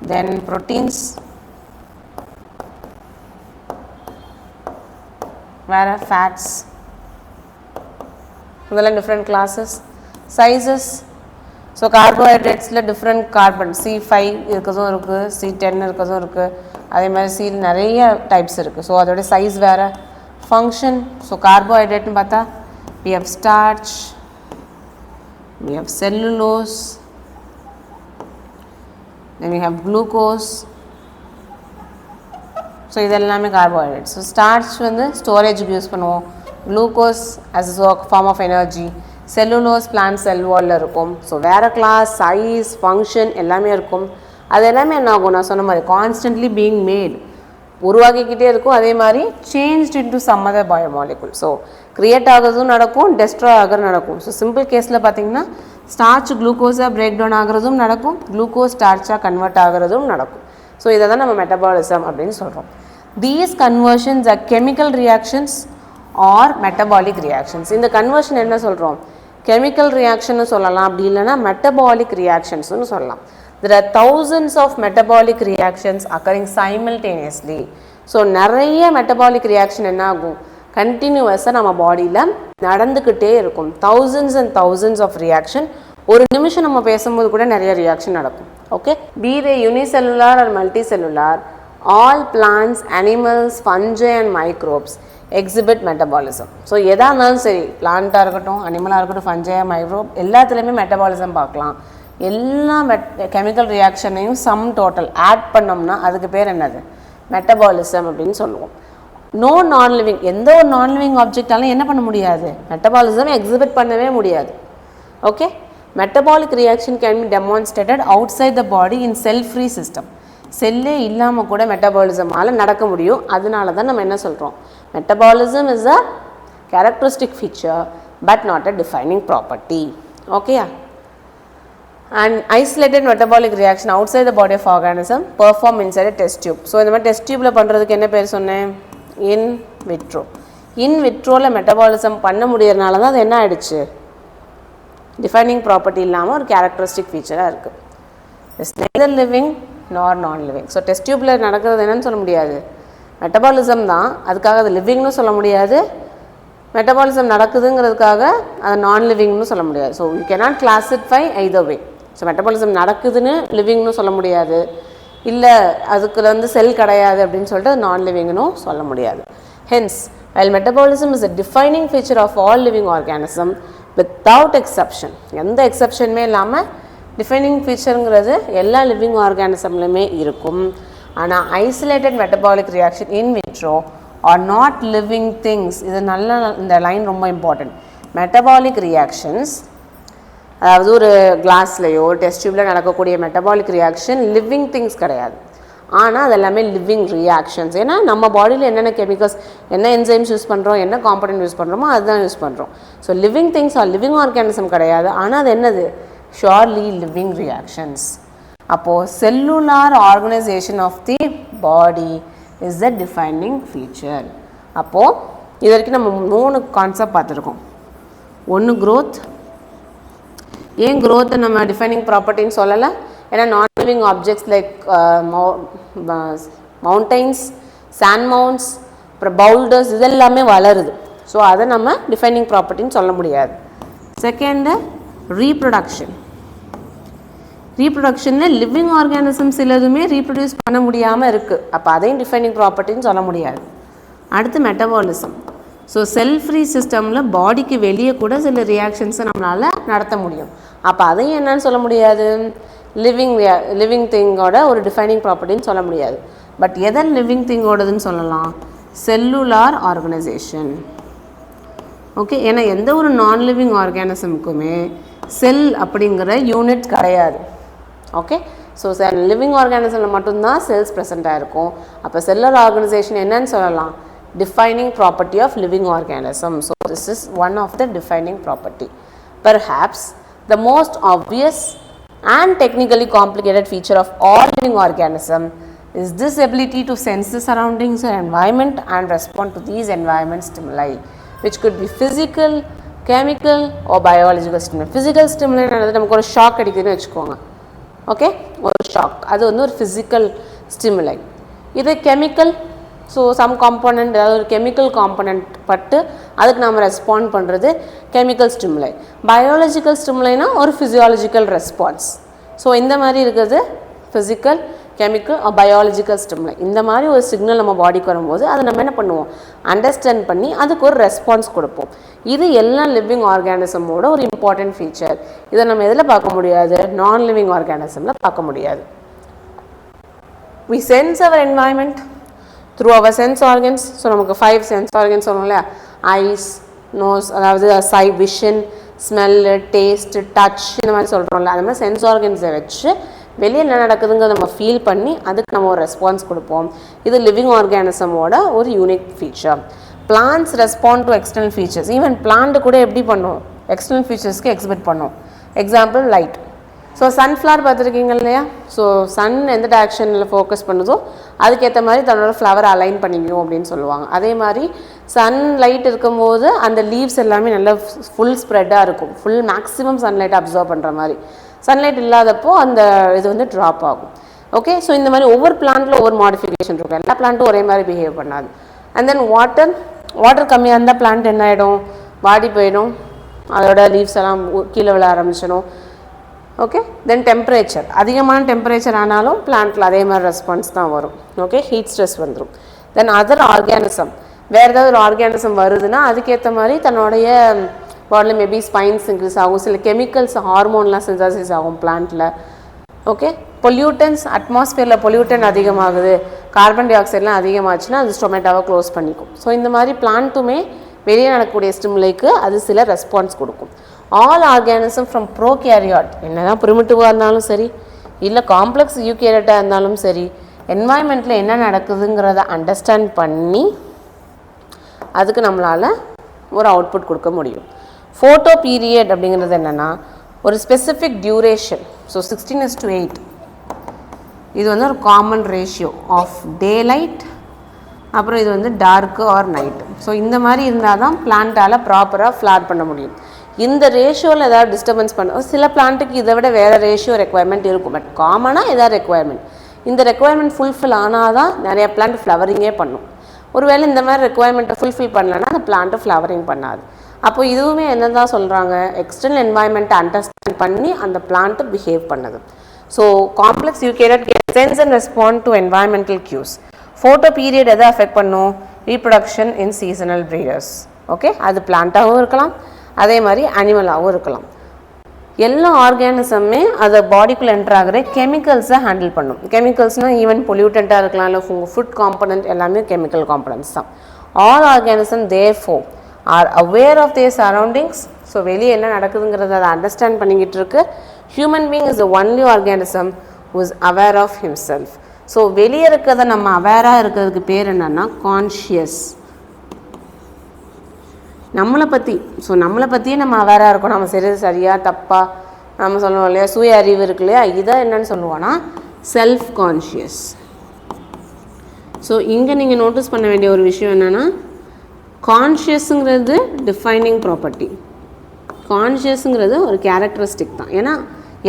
தென் ப்ரோட்டீன்ஸ், வேறு ஃபேட்ஸ், இதெல்லாம் டிஃப்ரெண்ட் கிளாஸஸ். சைஸஸ், ஸோ கார்போஹைட்ரேட்ஸில் டிஃப்ரெண்ட் கார்பன், C5 இருக்கிறதும் இருக்குது, C10 இருக்கிறதும் இருக்குது, அதே மாதிரி C நிறைய டைப்ஸ் இருக்குது. ஸோ அதோட சைஸ் வேறு. ஃபங்க்ஷன், ஸோ கார்போஹைட்ரேட்னு பார்த்தா we have starch, we have cellulose, then we have glucose. So இதெல்லாமே கார்போஹைட்ரேட். ஸோ ஸ்டார்ச் வந்து ஸ்டோரேஜுக்கு யூஸ் பண்ணுவோம், glucose as a form of energy, cellulose plant cell வாலில் இருக்கும். ஸோ வேறு கிளாஸ், சைஸ், ஃபங்க்ஷன் எல்லாமே இருக்கும். அது எல்லாமே என்ன ஆகும்? நான் சொன்ன மாதிரி கான்ஸ்டன்ட்லி பீயிங் மேட், உருவாக்கிக்கிட்டே இருக்கும். அதே மாதிரி changed into some other biomolecule. So create ஆகிறதும் நடக்கும், டெஸ்ட்ராய் ஆகிறது நடக்கும். ஸோ சிம்பிள் கேஸில் பார்த்தீங்கன்னா ஸ்டார்ச் குளுக்கோஸாக பிரேக் டவுன் ஆகிறதும் நடக்கும், குளுக்கோஸ் ஸ்டார்ச்சாக கன்வெர்ட் ஆகிறதும் நடக்கும். ஸோ இதை தான் நம்ம மெட்டபாலிசம் அப்படின்னு சொல்கிறோம். These conversions are chemical reactions or metabolic reactions. இந்த கன்வர்ஷன் என்ன சொல்கிறோம்? கெமிக்கல் ரியாக்ஷன்னு சொல்லலாம், அப்படி இல்லைனா மெட்டபாலிக் ரியாக்ஷன்ஸ்னு சொல்லலாம். There are thousands of metabolic reactions occurring simultaneously. So நிறைய மெட்டபாலிக் ரியாக்ஷன் என்ன ஆகும்? கண்டினியூவஸாக நம்ம பாடியில் நடந்துக்கிட்டே இருக்கும். thousands and thousands of reaction. ஒரு நிமிஷம் நம்ம பேசும்போது கூட நிறைய ரியாக்ஷன் நடக்கும். Okay, be they unicellular or multicellular, all plants, animals, fungi and microbes exhibit metabolism. So எதா இருந்தாலும் சரி, பிளான்ட்டாக இருக்கட்டும், அனிமலாக இருக்கட்டும், ஃபஞ்சை, மைக்ரோப் எல்லாத்துலேயுமே மெட்டபாலிசம் பார்க்கலாம். எல்லா கெமிக்கல் ரியாக்ஷனையும் சம் டோட்டல் ஆட் பண்ணோம்னா அதுக்கு பேர் என்னது? மெட்டபாலிசம் அப்படின்னு சொல்லுவோம். நோ நான் லிவிங், எந்த ஒரு நான் லிவிங் ஆப்ஜெக்டாலும் என்ன பண்ண முடியாது? மெட்டபாலிசம் எக்ஸிபிட் பண்ணவே முடியாது. Okay, metabolic reaction can be demonstrated outside the body in cell free system. செல்லே இல்லாமல் கூட மெட்டபாலிசமால் நடக்க முடியும். அதனால தான் நம்ம என்ன சொல்கிறோம்? Metabolism is a characteristic feature but not a defining property. ஓகேயா? And isolated metabolic reaction outside the body of organism perform inside a test tube. So இந்த மாதிரி டெஸ்ட் டியூப்ல பண்றதுக்கு என்ன பேர் சொன்னேன்? In vitro. இன் விட்ரோல மெட்டபாலிசம் பண்ண முடியறனால தான் அது என்ன ஆயிடுச்சு? டிஃபைனிங் ப்ராப்பர்ட்டி இல்லாமல் ஒரு கேரக்டரிஸ்டிக் ஃபீச்சராக இருக்குது. இட்ஸ் நெய்தர் லிவிங் நார் நான் லிவிங். ஸோ டெஸ்ட் டியூப்ல நடக்கிறது என்னன்னு சொல்ல முடியாது? மெட்டபாலிசம் தான். அதுக்காக அது லிவிங்னு சொல்ல முடியாது. மெட்டபாலிசம் நடக்குதுங்கிறதுக்காக அது நான் லிவிங்னு சொல்ல முடியாது. So you cannot classify either way. So metabolism நடக்குதுன்னு லிவிங்னு சொல்ல முடியாது, இல்லை அதுக்கு வந்து செல் கிடையாது அப்படின்னு சொல்லிட்டு நான் லிவிங்னு சொல்ல முடியாது. Hence while metabolism is a defining feature of all living organism without exception, எந்த எக்ஸப்ஷனுமே இல்லாமல் டிஃபைனிங் ஃபீச்சருங்கிறது எல்லா லிவிங் ஆர்கானிசம்லையுமே இருக்கும். ஆனால் isolated metabolic reaction in vitro are not living things. இது நல்ல, இந்த லைன் ரொம்ப இம்பார்ட்டன்ட். மெட்டபாலிக் ரியாக்ஷன்ஸ், அதாவது ஒரு கிளாஸ்லையோ டெஸ்ட் டியூப்பில் நடக்கக்கூடிய மெட்டபாலிக் ரியாக்ஷன் லிவிங் திங்ஸ் கிடையாது. ஆனால் அது எல்லாமே லிவிங் ரியாக்ஷன்ஸ். ஏன்னா நம்ம பாடியில் என்னென்ன கெமிக்கல்ஸ், என்ன என்சைம்ஸ் யூஸ் பண்ணுறோம், என்ன காம்பனன்ட் யூஸ் பண்ணுறோமோ அதுதான் யூஸ் பண்ணுறோம். So living things are living organism கிடையாது. ஆனால் அது என்னது? Surely living reactions. அப்போது cellular organisation of the body is the defining feature. அப்போது இது வரைக்கும் நம்ம 3 கான்செப்ட் பார்த்துருக்கோம். ஒன்று growth. ஏன் growth நம்ம டிஃபைனிங் ப்ராப்பர்ட்டின்னு சொல்லலை? ஏன்னா நான் living objects like mountains, sand mounds, அப்புறம் பவுல்டர்ஸ் இதெல்லாமே வளருது. ஸோ அதை நம்ம டிஃபைனிங் ப்ராப்பர்ட்டின்னு சொல்ல முடியாது. Second reproduction. ரீப்ரொடக்ஷனில் லிவிங் ஆர்கானிசம் சிலதுமே ரீப்ரொடியூஸ் பண்ண முடியாமல் இருக்குது. அப்போ அதையும் டிஃபைனிங் ப்ராப்பர்ட்டின்னு சொல்ல முடியாது. அடுத்து மெட்டபாலிசம். ஸோ செல் ஃப்ரீ சிஸ்டமில் பாடிக்கு வெளியே கூட சில ரியாக்ஷன்ஸை நம்மளால் நடத்த முடியும். அப்போ அதையும் என்னன்னு சொல்ல முடியாது? லிவிங் திங்கோட ஒரு டிஃபைனிங் ப்ராப்பர்ட்டின்னு சொல்ல முடியாது. பட் எதை லிவிங் திங்கோடதுன்னு சொல்லலாம்? Cellular organisation. ஓகே, ஏன்னா எந்த ஒரு நான் லிவிங் ஆர்கானிசமுக்குமே செல் அப்படிங்கிற யூனிட் கிடையாது. ஓகே, ஸோ லிவிங் ஆர்கானிசமில் மட்டும்தான் செல்ஸ் ப்ரெசென்ட்டாக இருக்கும். அப்போ செல்லுலார் ஆர்கனைசேஷன் என்னன்னு சொல்லலாம்? Defining property of living organism. So this is one of the defining property. Perhaps the most obvious and technically complicated feature of all living organism is this ability to sense the surroundings and environment and respond to these environment stimuli, which could be physical, chemical or biological stimuli. Physical stimuli நமக்கு ஒரு shock அடிக்குதுன்னு வச்சுக்கோங்க. Okay, ஒரு shock, அது வந்து ஒரு physical stimuli. இது chemical, so some component, அதாவது ஒரு கெமிக்கல் காம்பனண்ட் பட்டு அதுக்கு நம்ம ரெஸ்பாண்ட் பண்ணுறது கெமிக்கல் ஸ்டிமுலை. பயாலஜிக்கல் ஸ்டிமுலைனா ஒரு ஃபிசியாலஜிக்கல் ரெஸ்பான்ஸ். ஸோ இந்த மாதிரி இருக்கிறது ஃபிசிக்கல், கெமிக்கல், பயாலஜிக்கல் ஸ்டிமுலை. இந்த மாதிரி ஒரு சிக்னல் நம்ம பாடிக்கு வரும்போது அதை நம்ம என்ன பண்ணுவோம்? அண்டர்ஸ்டாண்ட் பண்ணி அதுக்கு ஒரு ரெஸ்பான்ஸ் கொடுப்போம். இது எல்லா லிவிங் ஆர்கானிசமோட ஒரு இம்பார்ட்டன்ட் ஃபீச்சர். இதை நம்ம எதில் பார்க்க முடியாது? நான் லிவிங் ஆர்கானிசமில் பார்க்க முடியாது. We sense our environment through our sense organs. So நமக்கு 5 சென்ஸ் ஆர்கன்ஸ் சொல்லணும் இல்லையா? ஐஸ், நோஸ், அதாவது சை, விஷன், ஸ்மெல்லு, டேஸ்ட்டு, டச், இந்த மாதிரி சொல்கிறோம்ல. அந்த மாதிரி சென்ஸ் ஆர்கன்ஸை வச்சு வெளியே என்ன நடக்குதுங்கிறத நம்ம ஃபீல் பண்ணி அதுக்கு நம்ம ஒரு ரெஸ்பான்ஸ் கொடுப்போம். இது லிவிங் ஆர்கானிசமோட ஒரு unique feature. Plants respond to external features. Even plant கூட எப்படி பண்ணும்? எக்ஸ்டர்னல் ஃபீச்சர்ஸ்க்கு எக்ஸிபிட் பண்ணும். Example light. ஸோ சன்ஃப்ளவர் பார்த்துருக்கீங்க இல்லையா? ஸோ சன் எந்த டைரக்ஷனில் ஃபோக்கஸ் பண்ணுதோ அதுக்கேற்ற மாதிரி தன்னோட ஃப்ளவர் அலைன் பண்ணிக்கணும் அப்படின்னு சொல்லுவாங்க. அதே மாதிரி சன் லைட் இருக்கும்போது அந்த லீவ்ஸ் எல்லாமே நல்லா ஃபுல் ஸ்ப்ரெட்டாக இருக்கும். ஃபுல் மேக்ஸிமம் சன்லைட் அப்சர்வ் பண்ணுற மாதிரி. சன்லைட் இல்லாதப்போ அந்த இது வந்து ட்ராப் ஆகும். ஓகே, ஸோ இந்த மாதிரி ஒவ்வொரு பிளான்ட்டில் ஒவ்வொரு மாடிஃபிகேஷன் இருக்கும். எல்லா பிளான்ட்டும் ஒரே மாதிரி பிஹேவ் பண்ணாது. அண்ட் தென் வாட்டர் கம்மியாக இருந்தால் பிளான்ட் என்ன ஆகிடும்? வாடி போயிடும். அதோட லீவ்ஸ் எல்லாம் கீழே விழ ஆரம்பிச்சிடும். ஓகே. தென் டெம்பரேச்சர், அதிகமான டெம்பரேச்சர் ஆனாலும் பிளான்ட்டில் அதே மாதிரி ரெஸ்பான்ஸ் தான் வரும். ஓகே, ஹீட் ஸ்ட்ரெஸ் வந்துடும். தென் அதர் ஆர்கானிசம், வேறு ஏதாவது ஒரு ஆர்கானிசம் வருதுன்னா அதுக்கேற்ற மாதிரி தன்னுடைய பாடியில் மேபி ஸ்பைன்ஸ் இன்க்ரீஸ் ஆகும், சில கெமிக்கல்ஸ் ஹார்மோன்லாம் சிந்தசிஸ் ஆகும் பிளான்ட்டில். ஓகே, பொல்யூட்டன்ஸ், அட்மாஸ்பியரில் பொல்யூட்டன் அதிகமாகுது, கார்பன் டை ஆக்சைட்லாம் அதிகமாச்சுன்னா அது ஸ்டொமேட்டோவை க்ளோஸ் பண்ணிக்கும். ஸோ இந்த மாதிரி பிளான்ட்டுமே வெளியே நடக்கக்கூடிய ஸ்டிமுலைக்கு அது சில ரெஸ்பான்ஸ் கொடுக்கும். ஆல் ஆர்கானிசம் ஃப்ரம் ப்ரோகேரியாட், என்ன தான் ப்ரிமிட்டிவாக இருந்தாலும் சரி இல்லை காம்ப்ளெக்ஸ் யூகேரியட்டாக இருந்தாலும் சரி, என்வாயன்மெண்ட்டில் என்ன நடக்குதுங்கிறத அண்டர்ஸ்டாண்ட் பண்ணி அதுக்கு நம்மளால் ஒரு அவுட்புட் கொடுக்க முடியும். ஃபோட்டோ பீரியட் அப்படிங்கிறது என்னென்னா ஒரு ஸ்பெசிஃபிக் டியூரேஷன். ஸோ 16:8 இது வந்து ஒரு common ratio of daylight, அப்புறம் இது வந்து டார்க்கு ஆர் நைட்டு. ஸோ இந்த மாதிரி இருந்தால் தான் பிளான்ட்டால் ப்ராப்பராக ஃப்ளார் பண்ண முடியும். இந்த ரேஷியோவில் ஏதாவது டிஸ்டர்பன்ஸ் பண்ண சில பிளான்ட்டுக்கு இதை விட வேறு ரேஷியோ ரெக்குவயர்மெண்ட் இருக்கும், பட் காமனாக ஏதாவது ரெக்குவயர்மெண்ட், இந்த ரெக்குவயர்மெண்ட் ஃபுல்ஃபில் ஆனால் தான் நிறைய பிளான்ட் ஃப்ளவரிங்கே பண்ணும். ஒருவேளை இந்த மாதிரி ரெக்குவயர்மெண்ட்டை ஃபுல்ஃபில் பண்ணலன்னா அந்த பிளான்ட்டு ஃப்ளவரிங் பண்ணாது. அப்போ இதுவுமே என்ன தான் சொல்கிறாங்க, எக்ஸ்டர்னல் என்வாயன்மெண்ட்டை அண்டர்ஸ்டாண்ட் பண்ணி அந்த பிளான்ட்டு பிஹேவ் பண்ணுது. So complex eukaryote sense and respond to environmental cues. Photoperiod எதை அஃபெக்ட் பண்ணும், reproduction in seasonal breeders. Okay, அது பிளான்ட்டாகவும் இருக்கலாம், அதே மாதிரி அனிமலாகவும் இருக்கலாம். எல்லா ஆர்கானிசமே அதை பாடிக்குள்ளே என்டர் ஆகிற கெமிக்கல்ஸை ஹேண்டில் பண்ணும். கெமிக்கல்ஸ்னால் ஈவன் பொல்யூட்டண்ட்டாக இருக்கலாம், இல்லை ஃபுட் காம்பனண்ட் எல்லாமே கெமிக்கல் காம்பனண்ட்ஸ் தான். All organism therefore are aware of their surroundings. So வெளியே என்ன நடக்குதுங்கிறத அதை அண்டர்ஸ்டாண்ட் பண்ணிக்கிட்டு இருக்கு. Human being is the only organism who is aware of himself. So வெளியே இருக்கிறத நம்ம அவேராக இருக்கிறதுக்கு பேர் என்னென்னா கான்ஷியஸ், நம்மளை பற்றி. ஸோ நம்மளை பற்றியே நம்ம அவேராக இருக்கோம், நம்ம சரியாக தப்பாக நம்ம சொல்லுவோம் இல்லையா, சுய அறிவு இருக்கு இல்லையா, இதை என்னன்னு சொல்லுவோன்னா செல்ஃப் கான்ஷியஸ். ஸோ இங்கே நீங்கள் நோட்டீஸ் பண்ண வேண்டிய ஒரு விஷயம் என்னென்னா, கான்ஷியஸுங்கிறது டிஃபைனிங் ப்ராப்பர்ட்டி, கான்ஷியஸுங்கிறது ஒரு கேரக்டரிஸ்டிக் தான். ஏன்னா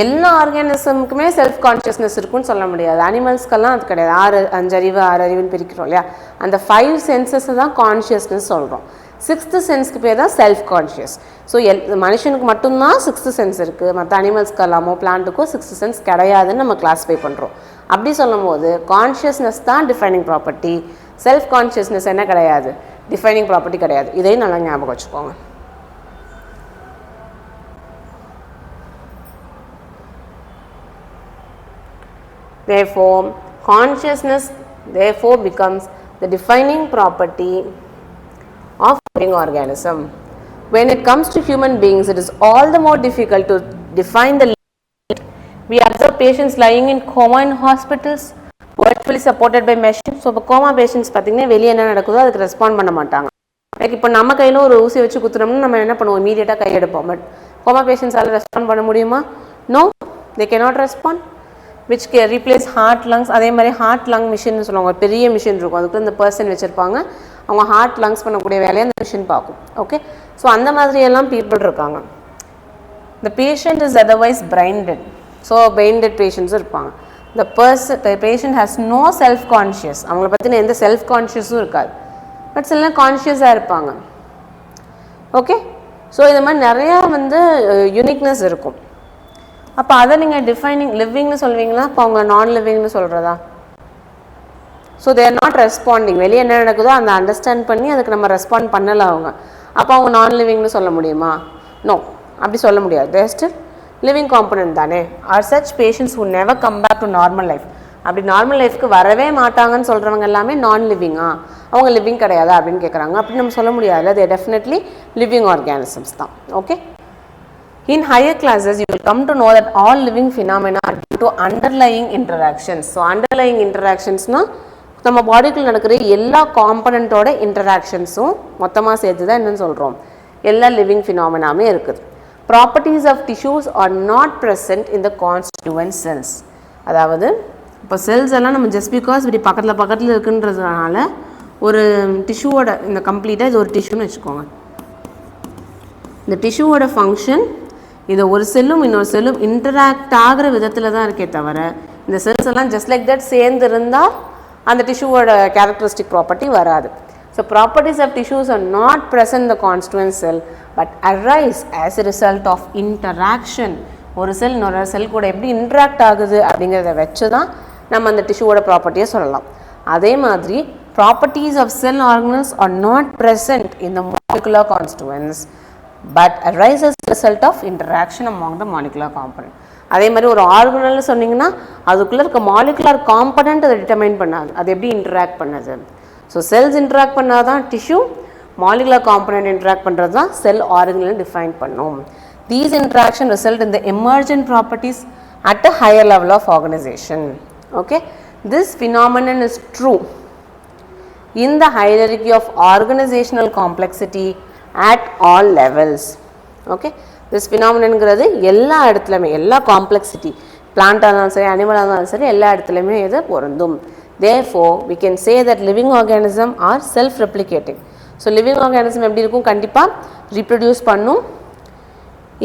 எல்லா ஆர்கானிசமுக்குமே செல்ஃப் கான்ஷியஸ்னஸ் இருக்குன்னு சொல்ல முடியாது. அனிமல்ஸ்க்கெல்லாம் அது கிடையாது. 5 அறிவு 6 அறிவுன்னு பிரிக்கிறோம் இல்லையா, அந்த 5 சென்சஸை தான் கான்ஷியஸ்னஸ் சொல்கிறோம். 6th சென்ஸ்க்கு பேர் தான் செல்ஃப் கான்ஷியஸ். ஸோ மனுஷனுக்கு மட்டும்தான் 6th சென்ஸ் இருக்குது, மற்ற அனிமல்ஸ்க்கு எல்லாமோ பிளான்ட்டுக்கோ 6th சென்ஸ் கிடையாதுன்னு நம்ம கிளாஸிஃபை பண்ணுறோம். அப்படி சொல்லும் போது கான்ஷியஸ்னஸ் தான் டிஃபைனிங் ப்ராப்பர்ட்டி, செல்ஃப் கான்ஷியஸ்னஸ் என்ன கிடையாது, டிஃபைனிங் ப்ராப்பர்ட்டி கிடையாது. இதையும் நல்லா ஞாபகம் வச்சுக்கோங்க. Therefore, consciousness therefore becomes the defining property of living organism. When it comes to human beings, it is all the more difficult to define the limit. We observe patients lying in coma in hospitals, virtually supported by machines. So, இப்போ coma patients பார்த்தீங்கன்னா வெளியே என்ன நடக்குதோ அதுக்கு respond பண்ண மாட்டாங்க. Like இப்போ நம்ம கையில் ஒரு ஊசி வச்சு குத்துறோம்னா நம்ம என்ன பண்ணுவோம், இமீடியட்டாக கையெடுப்போம். பட் கோமா பேஷண்ட்ஸால் ரெஸ்பாண்ட் பண்ண முடியுமா? No, they cannot respond. which can replace heart lungs. அதே மாதிரி ஹார்ட் லங் மிஷின்னு சொல்லுவாங்க, ஒரு பெரிய மிஷின் இருக்கும், அதுக்கு இந்த பர்சன் வச்சுருப்பாங்க, அவங்க ஹார்ட் லங்ஸ் பண்ணக்கூடிய வேலையை அந்த மிஷின் பார்க்கும். ஓகே, ஸோ அந்த மாதிரியெல்லாம் பீப்புள் இருக்காங்க. the patient is otherwise brain dead. So brain dead patients இருப்பாங்க. the patient has no self conscious, அவங்கள பற்றின எந்த செல்ஃப் கான்ஷியஸும் இருக்காது, பட் சில கான்ஷியஸாக இருப்பாங்க. ஓகே, ஸோ இது மாதிரி நிறையா யூனிக்னஸ் இருக்கும். அப்போ அதை நீங்கள் டிஃபைனிங் லிவிங்னு சொல்வீங்களா, அப்போ அவங்க நான் லிவிங்னு சொல்கிறதா? ஸோ தேர் நாட் ரெஸ்பாண்டிங், வெளியே என்ன நடக்குதோ அந்த அண்டர்ஸ்டாண்ட் பண்ணி அதுக்கு நம்ம ரெஸ்பாண்ட் பண்ணலை அவங்க, அப்போ அவங்க நான் லிவிங்னு சொல்ல முடியுமா? நோ, அப்படி சொல்ல முடியாது. தேர் ஸ்டில் லிவிங் காம்பனன்ட் தானே. Are such patients who never come back to normal life. அப்படி நார்மல் லைஃப்க்கு வரவே மாட்டாங்கன்னு சொல்கிறவங்க எல்லாமே நான் லிவிங்கா, அவங்க லிவிங் கிடையாதா அப்படின்னு கேட்குறாங்க. அப்படி நம்ம சொல்ல முடியாது. தே டெஃபினெட்லி லிவிங் ஆர்கானிசம்ஸ் தான். Okay, in higher classes you will come to know that all living phenomena are due to underlying interactions. So underlying interactions na நம்ம பாடிக்குள்ள நடக்கிற எல்லா காம்பனன்ட்டோட இன்டராக்ஷன்ஸும் மொத்தமாக சேர்த்து தான் என்னன்னு சொல்கிறோம், எல்லா லிவிங் ஃபினாமினாமே இருக்குது. Properties of tissues are not present in the constituent cells. அதாவது இப்போ செல்ஸ் எல்லாம் நம்ம ஜஸ்ட் பிகாஸ் இப்படி பக்கத்தில் இருக்குன்றதுனால ஒரு டிஷ்யூவோட இந்த கம்ப்ளீட்டாக இது ஒரு டிஷ்யூன்னு வச்சுக்கோங்க. இந்த டிஷ்யூவோட ஃபங்க்ஷன் இது ஒரு செல்லும் இன்னொரு செல்லும் இன்டராக்ட் ஆகிற விதத்தில் தான் இருக்கே தவிர இந்த செல்ஸ் எல்லாம் ஜஸ்ட் லைக் தட் சேர்ந்து இருந்தால் அந்த டிஷ்யூவோட கேரக்டரிஸ்டிக் ப்ராப்பர்ட்டி வராது. So properties of tissues are not present the constituent cell but arise as a result of interaction ஒரு செல் இன்னொரு செல் கூட எப்படி இன்ட்ராக்ட் ஆகுது அப்படிங்கிறத வச்சு தான் நம்ம அந்த டிஷ்யூவோட ப்ராப்பர்ட்டியை சொல்லலாம். அதே மாதிரி properties of cell organelles are not present in the molecular constituents but arise as a result of interaction among the molecular component. அதே மாதிரி ஒரு ஆர்கனல்னு சொன்னீங்கன்னா அதுக்குள்ளே இருக்க மாலிகுலர் காம்பனண்ட் அதை டிட்டர்மைன் பண்ணாது, அது எப்படி இன்ட்ராக்ட் பண்ணுது. ஸோ செல்ஸ் இன்ட்ராக்ட் பண்ணால் தான் டிஷ்யூ, மாலிகுலர் காம்பனண்ட் இன்ட்ராக்ட் பண்ணுறது தான் செல் ஆர்கனல் டிஃபைன் பண்ணும். These interaction result in the emergent properties at a higher level of organization. Okay, this phenomenon is true in the hierarchy of organizational complexity at all levels. Okay, this phenomenon ங்கிறது எல்லா இடத்துலையுமே, எல்லா complexity, பிளான்ட்டாக இருந்தாலும் சரி அனிமலாக இருந்தாலும் சரி எல்லா இடத்துலையுமே இது பொருந்தும். Therefore we can say that living organism are self replicating. So living organism எப்படி இருக்கும், கண்டிப்பாக ரீப்ரொடியூஸ் பண்ணும்,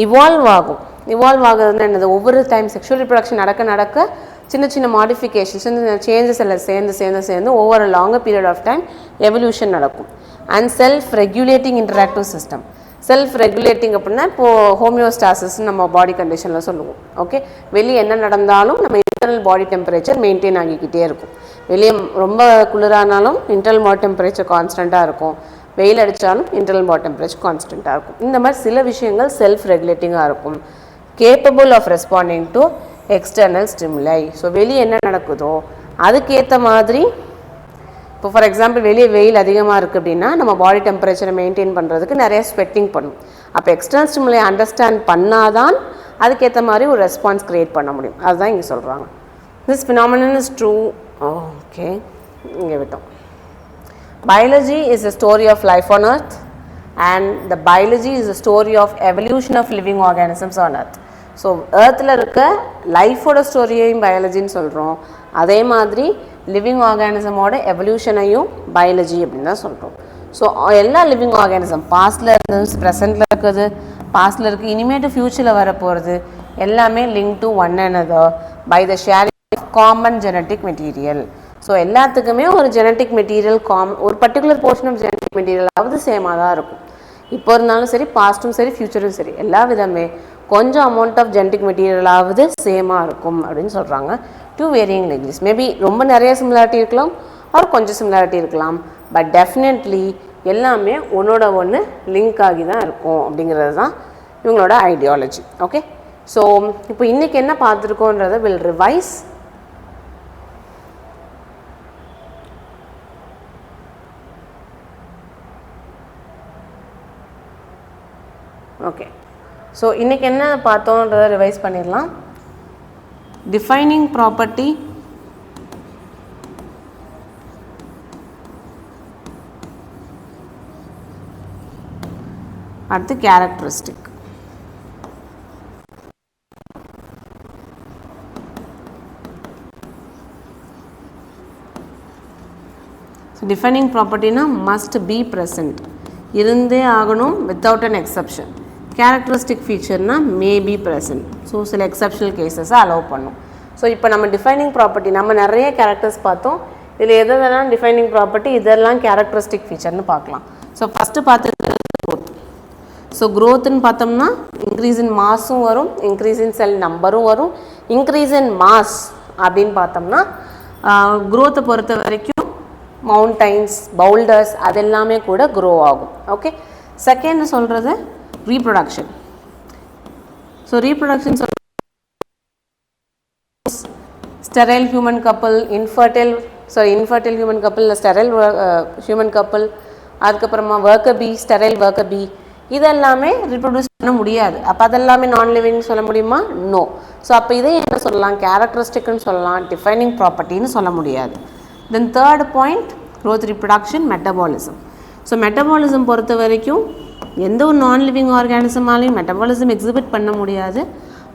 இவால்வ் ஆகும். இவால்வ் ஆகுதுன்னா என்னது, ஒவ்வொரு டைம் செக்ஷுவல் ரிப்ரொடக்ஷன் நடக்க சின்ன சின்ன மாடிஃபிகேஷன்ஸ், சின்ன சேஞ்சஸ் எல்லாம் சேர்ந்து ஒவ்வொரு longer period of time evolution நடக்கும். And self regulating interactive system. Self regulating அப்படின்னா இப்போது ஹோமியோஸ்டாசிஸ் நம்ம பாடி கண்டிஷனில் சொல்லுவோம். ஓகே, வெளியே என்ன நடந்தாலும் நம்ம இன்டர்னல் பாடி டெம்பரேச்சர் மெயின்டைன் ஆகிக்கிட்டே இருக்கும். வெளியே ரொம்ப குளிரானாலும் இன்டர்னல் பாடி டெம்பரேச்சர் கான்ஸ்டண்ட்டாக இருக்கும், வெயில் அடித்தாலும் இன்டர்னல் பாடி டெம்பரேச்சர் கான்ஸ்டண்ட்டாக இருக்கும். இந்த மாதிரி சில விஷயங்கள் செல்ஃப் ரெகுலேட்டிங்காக இருக்கும். Capable of responding to external stimuli. So வெளியே என்ன நடக்குதோ அதுக்கேற்ற மாதிரி, இப்போ ஃபார் எக்ஸாம்பிள் வெளியே வெயில் அதிகமாக இருக்குது அப்படின்னா நம்ம பாடி டெம்பரேச்சரை மெயின்டைன் பண்ணுறதுக்கு நிறைய ஸ்வெட்டிங் பண்ணும். அப்போ எக்ஸ்டர்னல் ஸ்டிமுலை அண்டர்ஸ்டாண்ட் பண்ணாதான் அதுக்கேற்ற மாதிரி ஒரு ரெஸ்பான்ஸ் க்ரியேட் பண்ண முடியும். அதுதான் இங்கே சொல்கிறாங்க. This phenomenon is true. Okay, இங்கே விட்டோம். Biology is a story of life on earth and the biology is a story of evolution of living organisms on earth. So ஏர்த்தில் இருக்க லைஃபோட ஸ்டோரியையும் பயாலஜின்னு சொல்கிறோம், அதே மாதிரி லிவிங் ஆர்கானிசமோட எவல்யூஷனையும் பயாலஜி அப்படின்னு தான் சொல்கிறோம். ஸோ எல்லா லிவிங் ஆர்கானிசம் பாஸ்டில் இருந்தது, ப்ரெசென்ட்டில் இருக்குது, பாஸ்டில் இருக்குது, இனிமேட்டு ஃப்யூச்சரில் வரப்போகிறது எல்லாமே link to one another by the sharing of common genetic material. So எல்லாத்துக்குமே ஒரு ஜெனட்டிக் மெட்டீரியல் ஒரு பர்டிகுலர் போர்ஷன் ஆஃப் ஜெனட்டிக் மெட்டீரியலாவது சேமாக தான் இருக்கும். இப்போ இருந்தாலும் சரி, பாஸ்ட்டும் சரி, ஃப்யூச்சரும் சரி, எல்லா விதமே கொஞ்சம் அமௌண்ட் ஆஃப் ஜெனட்டிக் மெட்டீரியலாவது சேமாக இருக்கும் அப்படின்னு சொல்கிறாங்க. டூ வேரியிங் டிகிரிஸ், மேபி ரொம்ப நிறைய சிமிலாரிட்டி இருக்கலாம், ஒரு கொஞ்சம் சிமிலாரிட்டி இருக்கலாம், பட் டெஃபினெட்லி எல்லாமே ஒன்றோட ஒன்று லிங்க் ஆகி தான் இருக்கும் அப்படிங்கிறது தான் இவங்களோட ஐடியாலஜி. ஓகே, ஸோ இப்போ இன்றைக்கி என்ன பார்த்துருக்கோன்றதை வில் ரிவைஸ். ஓகே, ஸோ இன்றைக்கி என்ன பார்த்தோன்றதை ரிவைஸ் பண்ணிடலாம். டிஃபைனிங் ப்ராப்பர்ட்டி, அடுத்து கேரக்டரிஸ்டிக். டிஃபைனிங் ப்ராப்பர்ட்டினா மஸ்ட் பி ப்ரெசன்ட், இருந்தே ஆகணும், வித்தவுட் அன் எக்ஸப்ஷன். கேரக்டரிஸ்டிக் ஃபீச்சர்னா மே பி ப்ரெசன்ட், ஸோ சில எக்ஸப்ஷனல் கேசஸை அலோவ் பண்ணும். ஸோ இப்போ நம்ம டிஃபைனிங் ப்ராப்பர்ட்டி நம்ம நிறைய கேரக்டர்ஸ் பார்த்தோம், இதில் எதெல்லாம் டிஃபைனிங் ப்ராப்பர்ட்டி, இதெல்லாம் கேரக்டரிஸ்டிக் ஃபீச்சர்னு பார்க்கலாம். ஸோ ஃபஸ்ட்டு பார்த்துட்டு க்ரோத். ஸோ க்ரோத்துன்னு பார்த்தோம்னா இன்க்ரீஸ் இன் மாஸும் வரும், இன்க்ரீஸ் இன் செல் நம்பரும் வரும். இன்க்ரீஸ் இன் மாஸ் அப்படின்னு பார்த்தோம்னா க்ரோத்தை பொறுத்த வரைக்கும் மவுண்டைன்ஸ், பவுல்டர்ஸ் அதெல்லாமே கூட க்ரோ ஆகும். ஓகே, செகண்ட் சொல்கிறது reproduction. So reproduction sterile human couple, infertile human couple, sterile human couple, அதுக்கப்புறமா worker bee, sterile worker bee, இதெல்லாமே reproduce பண்ண முடியாது. அப்போ அதெல்லாமே நான் லிவிங் சொல்ல முடியுமா? நோ. ஸோ அப்போ இதை என்ன சொல்லலாம், கேரக்டரிஸ்டிக்னு சொல்லலாம், டிஃபைனிங் ப்ராப்பர்ட்டின்னு சொல்ல முடியாது. Then third point, growth, reproduction, metabolism. So metabolism பொறுத்த வரைக்கும் எந்த ஒரு நான் லிவிங் ஆர்கானிசமாலையும் மெட்டபாலிசம் எக்ஸிபிட் பண்ண முடியாது.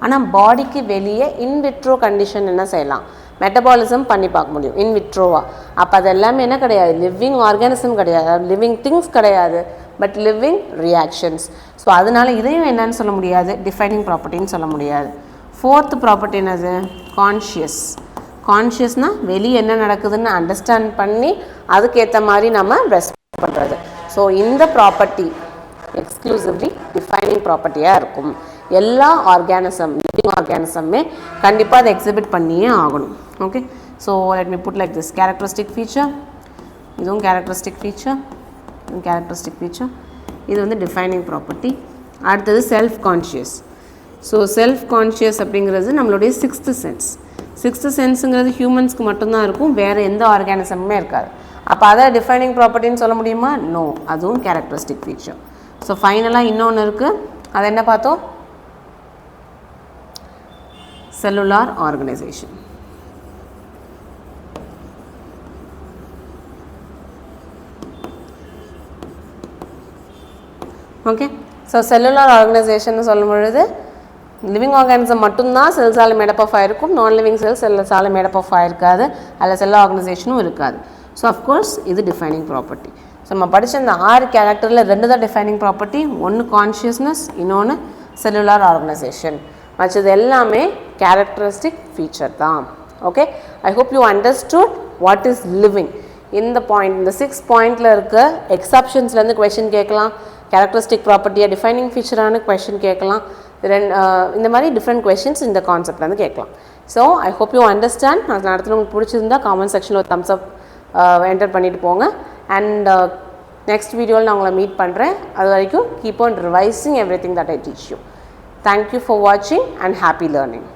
ஆனால் பாடிக்கு வெளியே இன்விட்ரோ கண்டிஷன் என்ன செய்யலாம், மெட்டபாலிசம் பண்ணி பார்க்க முடியும் இன்விட்ரோவா. அப்போ அது எல்லாமே என்ன கிடையாது, லிவிங் ஆர்கானிசம் கிடையாது, லிவிங் திங்ஸ் கிடையாது, பட் லிவிங் ரியாக்ஷன்ஸ். ஸோ அதனால் இதையும் என்னன்னு சொல்ல முடியாது, டிஃபைனிங் ப்ராப்பர்ட்டின்னு சொல்ல முடியாது. ஃபோர்த் ப்ராப்பர்ட்டி என்னது, கான்ஷியஸ். கான்ஷியஸ்னால் வெளியே என்ன நடக்குதுன்னு அண்டர்ஸ்டாண்ட் பண்ணி அதுக்கேற்ற மாதிரி நம்ம ரெஸ்பாண்ட் பண்ணுறது. ஸோ இந்த ப்ராப்பர்ட்டி எக்ஸ்க்ளூசிவ்லி டிஃபைனிங் ப்ராப்பர்ட்டியாக இருக்கும். எல்லா ஆர்கானிசம் லிவிங் ஆர்கானிசமே கண்டிப்பாக அதை எக்ஸிபிட் பண்ணியே ஆகணும். Okay, so let me put like this. Characteristic feature, இதுவும் கேரக்டரிஸ்டிக் ஃபீச்சர், இதுவும் கேரக்டரிஸ்டிக் ஃபீச்சர். இது வந்து டிஃபைனிங் ப்ராப்பர்ட்டி. அடுத்தது self conscious. So self conscious அப்படிங்கிறது நம்மளுடைய சிக்ஸ்த்து சென்ஸ். சிக்ஸ்த்து சென்ஸுங்கிறது ஹியூமன்ஸ்க்கு மட்டும்தான் இருக்கும், வேறு எந்த ஆர்கானிசமுமே இருக்காது. அப்போ அதை டிஃபைனிங் ப்ராப்பர்ட்டின்னு சொல்ல முடியுமா? நோ, அதுவும் கேரக்டரிஸ்டிக் ஃபீச்சர். ஸோ ஃபைனலாக இன்னொன்று இருக்குது, அது என்ன பார்த்தோம்? Cellular organisation. Okay, so cellular organisation சொல்லும் பொழுது லிவிங் ஆர்கானிசம் மட்டும்தான் செல்ஸால் மேடப் ஆஃப் ஆகிருக்கும், நான் லிவிங் செல்ஸ் செல்ஸால் மேடப் ஆஃப் ஆகிருக்காது, அதில் செல் ஆர்கனைசேஷனும் இருக்காது. ஸோ அஃப்கோர்ஸ் இது டிஃபைனிங் ப்ராப்பர்ட்டி. ஸோ நம்ம படித்த இந்த 6 கேரக்டரில் 2 தான் டிஃபைனிங் ப்ராப்பர்ட்டி, ஒன்று கான்ஷியஸ்னஸ், இன்னொன்று செல்லுலார் ஆர்கனைசேஷன். மற்றது எல்லாமே கேரக்டரிஸ்டிக் ஃபீச்சர் தான். Okay, I hope you understood what is living. இந்த பாயிண்ட், இந்த 6 பாயிண்டில் இருக்க எக்ஸப்ஷன்ஸ்லேருந்து கொஷின் கேட்கலாம், கேரக்டரிஸ்டிக் ப்ராப்பர்ட்டியாக டிஃபைனிங் ஃபீச்சரான கொஷின் கேட்கலாம், இந்த மாதிரி டிஃப்ரெண்ட் கொஷின்ஸ் இந்த கான்செப்ட்லேருந்து கேட்கலாம். So I hope you understand. நான் நடத்துல உங்களுக்கு பிடிச்சிருந்தா காமெண்ட் செக்ஷனில் ஒரு தம்ஸ் அப் என்டர் பண்ணிட்டு போங்க. அண்ட் நெக்ஸ்ட் வீடியோவில் நான் உங்களை மீட் பண்ணுறேன். அது வரைக்கும் keep on revising every thing that I teach you. Thank you for வாட்சிங் அண்ட் ஹாப்பி லேர்னிங்.